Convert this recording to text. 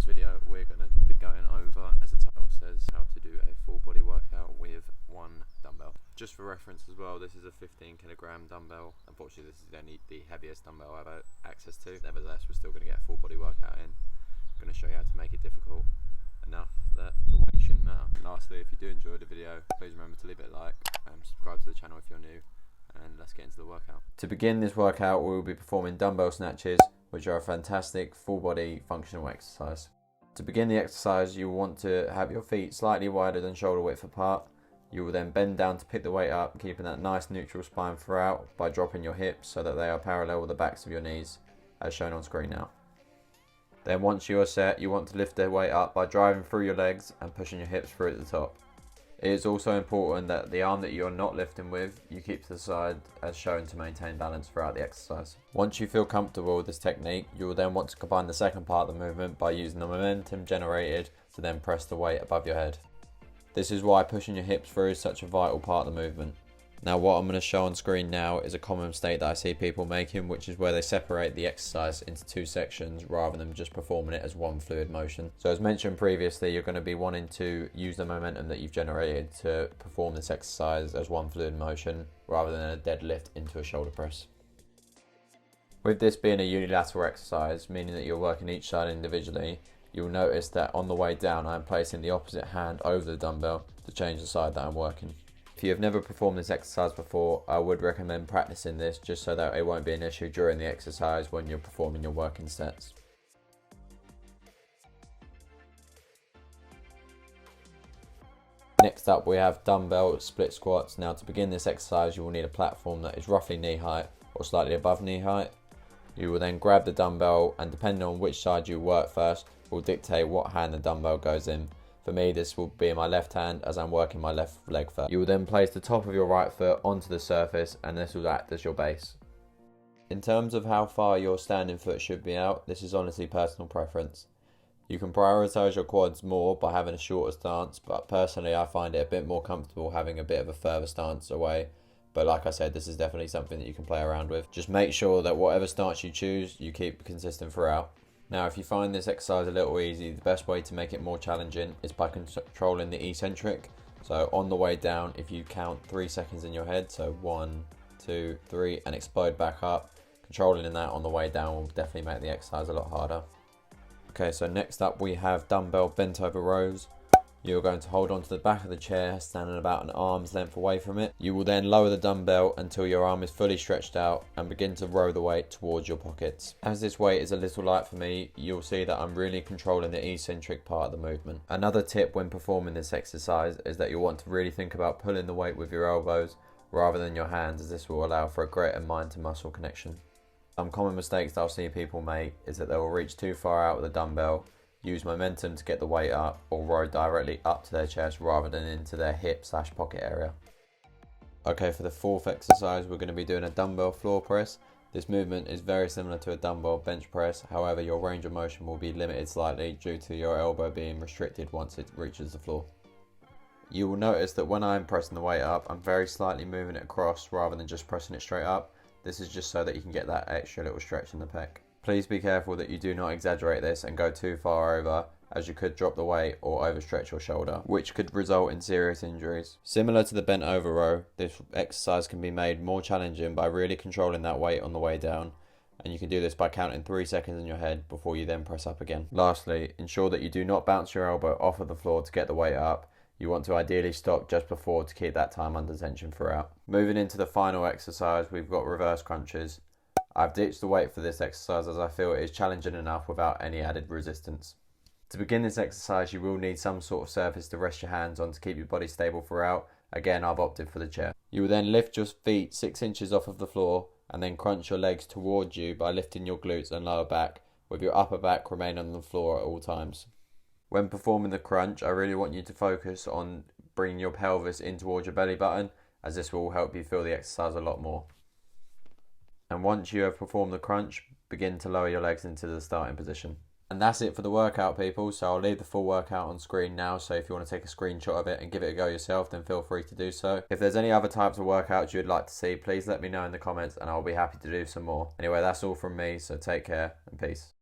video we're going to be going over, as the title says, how to do a full body workout with one dumbbell. Just for reference as well, this is a 15 kilogram dumbbell. Unfortunately this is the heaviest dumbbell I've had access to. Nevertheless, we're still going to get a full body workout in. I'm going to show you how to make it difficult enough that the weight shouldn't matter. And lastly, if you do enjoy the video, please remember to leave it a like and subscribe to the channel if you're new, and let's get into the workout. To begin this workout, we will be performing dumbbell snatches, which are a fantastic full body functional exercise. To begin the exercise, you will want to have your feet slightly wider than shoulder width apart. You will then bend down to pick the weight up, keeping that nice neutral spine throughout by dropping your hips so that they are parallel with the backs of your knees, as shown on screen now. Then once you are set, you want to lift the weight up by driving through your legs and pushing your hips through at the top. It is also important that the arm that you are not lifting with, you keep to the side as shown to maintain balance throughout the exercise. Once you feel comfortable with this technique, you will then want to combine the second part of the movement by using the momentum generated to then press the weight above your head. This is why pushing your hips through is such a vital part of the movement. Now what I'm going to show on screen now is a common mistake that I see people making, which is where they separate the exercise into two sections rather than just performing it as one fluid motion. So as mentioned previously, you're going to be wanting to use the momentum that you've generated to perform this exercise as one fluid motion rather than a deadlift into a shoulder press. With this being a unilateral exercise, meaning that you're working each side individually, you'll notice that on the way down I'm placing the opposite hand over the dumbbell to change the side that I'm working. If you have never performed this exercise before, I would recommend practicing this just so that it won't be an issue during the exercise when you're performing your working sets. Next up we have dumbbell split squats. Now to begin this exercise you will need a platform that is roughly knee height or slightly above knee height. You will then grab the dumbbell, and depending on which side you work first will dictate what hand the dumbbell goes in. For me, this will be in my left hand as I'm working my left leg first. You will then place the top of your right foot onto the surface and this will act as your base. In terms of how far your standing foot should be out, this is honestly personal preference. You can prioritise your quads more by having a shorter stance, but personally I find it a bit more comfortable having a bit of a further stance away. But like I said, this is definitely something that you can play around with. Just make sure that whatever stance you choose, you keep consistent throughout. Now if you find this exercise a little easy, the best way to make it more challenging is by controlling the eccentric. So on the way down, if you count 3 seconds in your head, so 1, 2, 3 and explode back up, controlling in that on the way down will definitely make the exercise a lot harder. Okay, so next up we have dumbbell bent over rows. You're going to hold on to the back of the chair, standing about an arm's length away from it. You will then lower the dumbbell until your arm is fully stretched out and begin to row the weight towards your pockets. As this weight is a little light for me, you'll see that I'm really controlling the eccentric part of the movement. Another tip when performing this exercise is that you'll want to really think about pulling the weight with your elbows rather than your hands, as this will allow for a greater mind to muscle connection. Some common mistakes that I'll see people make is that they will reach too far out with the dumbbell, use momentum to get the weight up, or row directly up to their chest rather than into their hip/pocket area. Okay, for the fourth exercise we're going to be doing a dumbbell floor press. This movement is very similar to a dumbbell bench press, however your range of motion will be limited slightly due to your elbow being restricted once it reaches the floor. You will notice that when I'm pressing the weight up, I'm very slightly moving it across rather than just pressing it straight up. This is just so that you can get that extra little stretch in the pec. Please be careful that you do not exaggerate this and go too far over, as you could drop the weight or overstretch your shoulder, which could result in serious injuries. Similar to the bent over row, this exercise can be made more challenging by really controlling that weight on the way down, and you can do this by counting 3 seconds in your head before you then press up again. Lastly, ensure that you do not bounce your elbow off of the floor to get the weight up. You want to ideally stop just before to keep that time under tension throughout. Moving into the final exercise, we've got reverse crunches. I've ditched the weight for this exercise as I feel it is challenging enough without any added resistance. To begin this exercise you will need some sort of surface to rest your hands on to keep your body stable throughout. Again, I've opted for the chair. You will then lift your feet 6 inches off of the floor and then crunch your legs towards you by lifting your glutes and lower back, with your upper back remaining on the floor at all times. When performing the crunch, I really want you to focus on bringing your pelvis in towards your belly button, as this will help you feel the exercise a lot more. And once you have performed the crunch, begin to lower your legs into the starting position. And that's it for the workout, people. So I'll leave the full workout on screen now, so if you want to take a screenshot of it and give it a go yourself, then feel free to do so. If there's any other types of workouts you'd like to see, please let me know in the comments and I'll be happy to do some more. Anyway, that's all from me, so take care and peace.